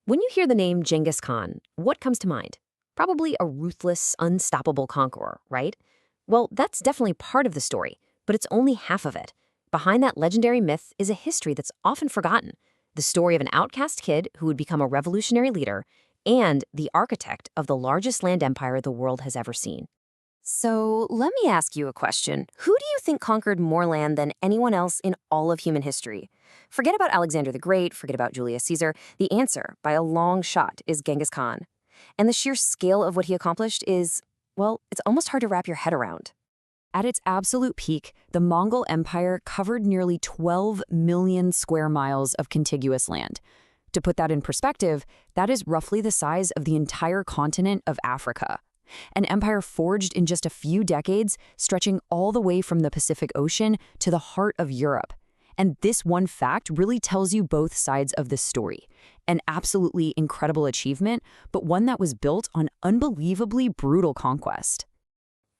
When you hear the name Genghis Khan, what comes to mind? Probably a ruthless, unstoppable conqueror, right? Well, that's definitely part of the story, but it's only half of it. Behind that legendary myth is a history that's often forgotten. The story of an outcast kid who would become a revolutionary leader and the architect of the largest land empire the world has ever seen. So let me ask you a question. Who do you think conquered more land than anyone else in all of human history? Forget about Alexander the Great, forget about Julius Caesar. The answer, by a long shot, is Genghis Khan. And the sheer scale of what he accomplished is, well, it's almost hard to wrap your head around. At its absolute peak, the Mongol Empire covered nearly 12 million square miles of contiguous land. To put that in perspective, that is roughly the size of the entire continent of Africa. An empire forged in just a few decades, stretching all the way from the Pacific Ocean to the heart of Europe. And this one fact really tells you both sides of the story. An absolutely incredible achievement, but one that was built on unbelievably brutal conquest.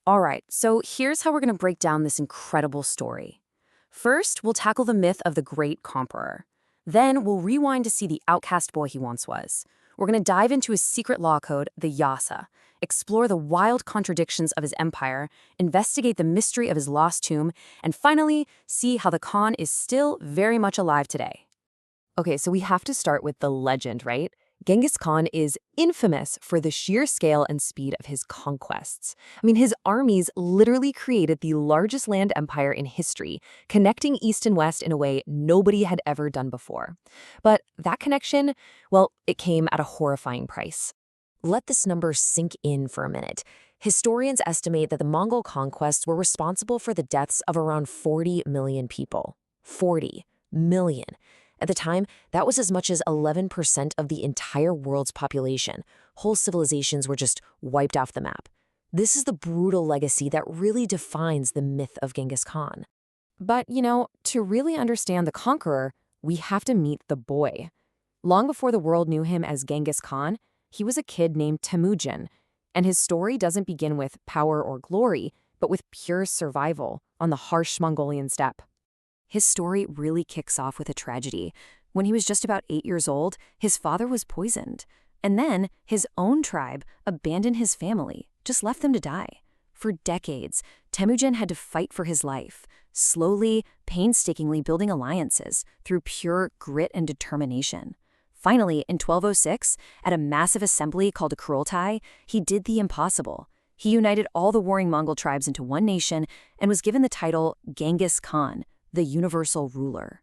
All right, so here's how we're going to break down this incredible story. First, we'll tackle the myth of the great conqueror. Then we'll rewind to see the outcast boy he once was. We're going to dive into his secret law code, the Yasa, explore the wild contradictions of his empire, investigate the mystery of his lost tomb, and finally, see how the Khan is still very much alive today. Okay, so we have to start with the legend, right? Genghis Khan is infamous for the sheer scale and speed of his conquests. I mean, his armies literally created the largest land empire in history, connecting East and West in a way nobody had ever done before. But that connection, well, it came at a horrifying price. Let this number sink in for a minute. Historians estimate that the Mongol conquests were responsible for the deaths of around 40 million people. 40 million. At the time, that was as much as 11% of the entire world's population. Whole civilizations were just wiped off the map. This is the brutal legacy that really defines the myth of Genghis Khan. But, to really understand the conqueror, we have to meet the boy. Long before the world knew him as Genghis Khan, he was a kid named Temüjin, and his story doesn't begin with power or glory, but with pure survival on the harsh Mongolian steppe. His story really kicks off with a tragedy. When he was just about 8 years old, his father was poisoned. And then his own tribe abandoned his family, just left them to die. For decades, Temüjin had to fight for his life, slowly, painstakingly building alliances through pure grit and determination. Finally, in 1206, at a massive assembly called a Kurultai, he did the impossible. He united all the warring Mongol tribes into one nation and was given the title Genghis Khan, the universal ruler.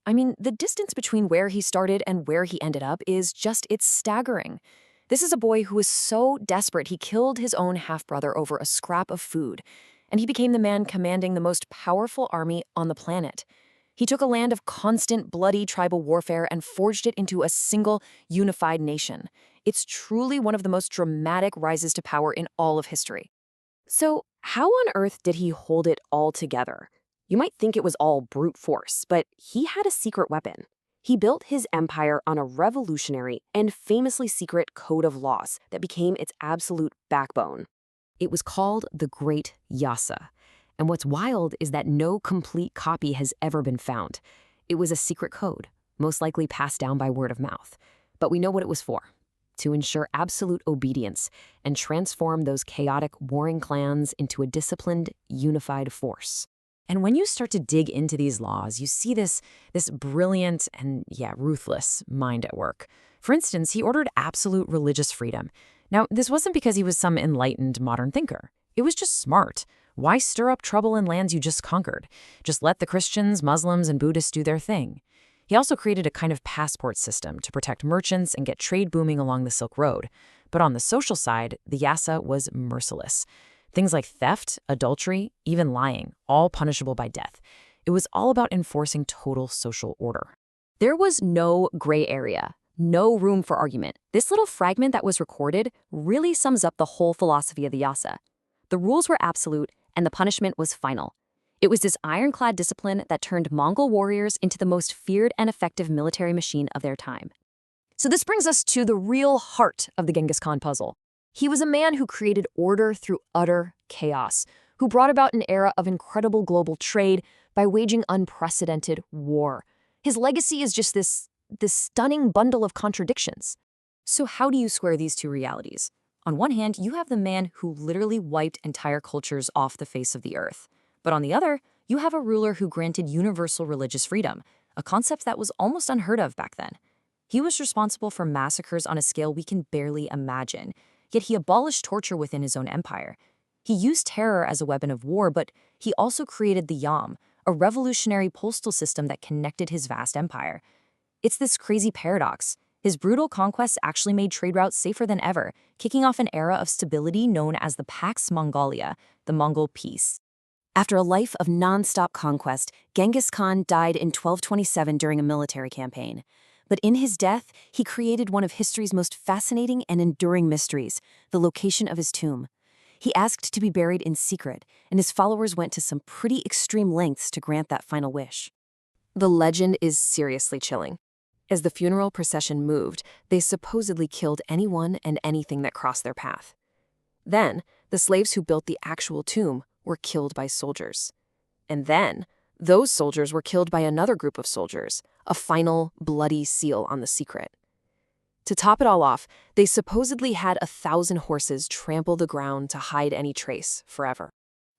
I mean, the distance between where he started and where he ended up it's staggering. This is a boy who was so desperate he killed his own half-brother over a scrap of food, and he became the man commanding the most powerful army on the planet. He took a land of constant, bloody tribal warfare and forged it into a single, unified nation. It's truly one of the most dramatic rises to power in all of history. So, how on earth did he hold it all together? You might think it was all brute force, but he had a secret weapon. He built his empire on a revolutionary and famously secret code of laws that became its absolute backbone. It was called the Great Yasa. And what's wild is that no complete copy has ever been found. It was a secret code, most likely passed down by word of mouth. But we know what it was for: to ensure absolute obedience and transform those chaotic warring clans into a disciplined, unified force. And when you start to dig into these laws, you see this brilliant and, ruthless mind at work. For instance, he ordered absolute religious freedom. Now, this wasn't because he was some enlightened modern thinker. It was just smart. Why stir up trouble in lands you just conquered? Just let the Christians, Muslims, and Buddhists do their thing. He also created a kind of passport system to protect merchants and get trade booming along the Silk Road. But on the social side, the Yasa was merciless. Things like theft, adultery, even lying, all punishable by death. It was all about enforcing total social order. There was no gray area, no room for argument. This little fragment that was recorded really sums up the whole philosophy of the Yasa. The rules were absolute, and the punishment was final. It was this ironclad discipline that turned Mongol warriors into the most feared and effective military machine of their time. So this brings us to the real heart of the Genghis Khan puzzle. He was a man who created order through utter chaos, who brought about an era of incredible global trade by waging unprecedented war. His legacy is just this this stunning bundle of contradictions. So how do you square these two realities? On one hand, you have the man who literally wiped entire cultures off the face of the earth. But on the other, you have a ruler who granted universal religious freedom, a concept that was almost unheard of back then. He was responsible for massacres on a scale we can barely imagine, yet he abolished torture within his own empire. He used terror as a weapon of war, but he also created the Yam, a revolutionary postal system that connected his vast empire. It's this crazy paradox. His brutal conquests actually made trade routes safer than ever, kicking off an era of stability known as the Pax Mongolia, the Mongol peace. After a life of non-stop conquest, Genghis Khan died in 1227 during a military campaign. But in his death, he created one of history's most fascinating and enduring mysteries, the location of his tomb. He asked to be buried in secret, and his followers went to some pretty extreme lengths to grant that final wish. The legend is seriously chilling. As the funeral procession moved, they supposedly killed anyone and anything that crossed their path. Then, the slaves who built the actual tomb were killed by soldiers. And then, those soldiers were killed by another group of soldiers, a final, bloody seal on the secret. To top it all off, they supposedly had 1,000 horses trample the ground to hide any trace forever.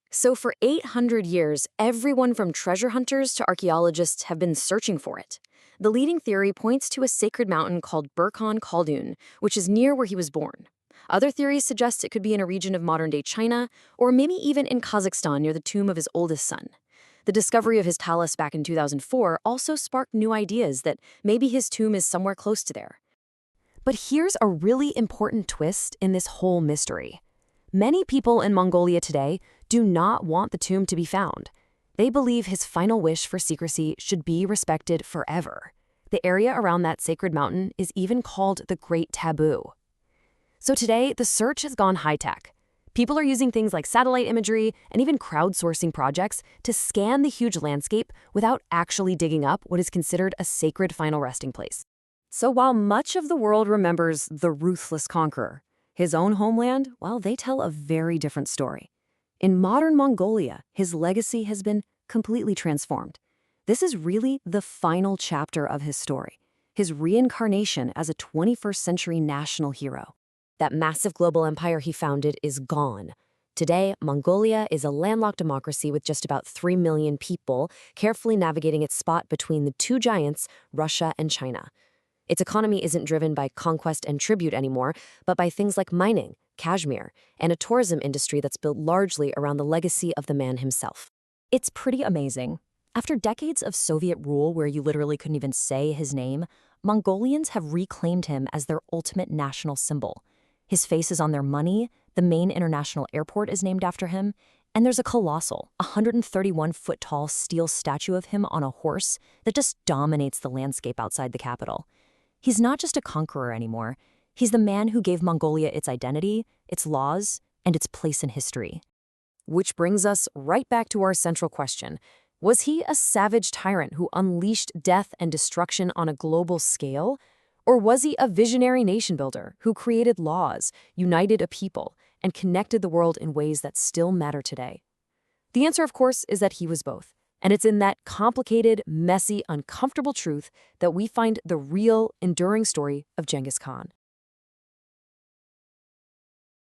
So for 800 years, everyone from treasure hunters to archaeologists have been searching for it. The leading theory points to a sacred mountain called Burkhan Khaldun, which is near where he was born. Other theories suggest it could be in a region of modern-day China, or maybe even in Kazakhstan near the tomb of his oldest son. The discovery of his talus back in 2004 also sparked new ideas that maybe his tomb is somewhere close to there. But here's a really important twist in this whole mystery. Many people in Mongolia today do not want the tomb to be found. They believe his final wish for secrecy should be respected forever. The area around that sacred mountain is even called the Great Taboo. So today, the search has gone high-tech. People are using things like satellite imagery and even crowdsourcing projects to scan the huge landscape without actually digging up what is considered a sacred final resting place. So while much of the world remembers the ruthless conqueror, his own homeland, well, they tell a very different story. In modern Mongolia, his legacy has been completely transformed. This is really the final chapter of his story, his reincarnation as a 21st century national hero. That massive global empire he founded is gone. Today, Mongolia is a landlocked democracy with just about 3 million people, carefully navigating its spot between the two giants, Russia and China. Its economy isn't driven by conquest and tribute anymore, but by things like mining, cashmere, and a tourism industry that's built largely around the legacy of the man himself. It's pretty amazing. After decades of Soviet rule where you literally couldn't even say his name, Mongolians have reclaimed him as their ultimate national symbol. His face is on their money, the main international airport is named after him, and there's a colossal, 131-foot-tall steel statue of him on a horse that just dominates the landscape outside the capital. He's not just a conqueror anymore. He's the man who gave Mongolia its identity, its laws, and its place in history. Which brings us right back to our central question. Was he a savage tyrant who unleashed death and destruction on a global scale? Or was he a visionary nation builder who created laws, united a people, and connected the world in ways that still matter today? The answer, of course, is that he was both. And it's in that complicated, messy, uncomfortable truth that we find the real, enduring story of Genghis Khan.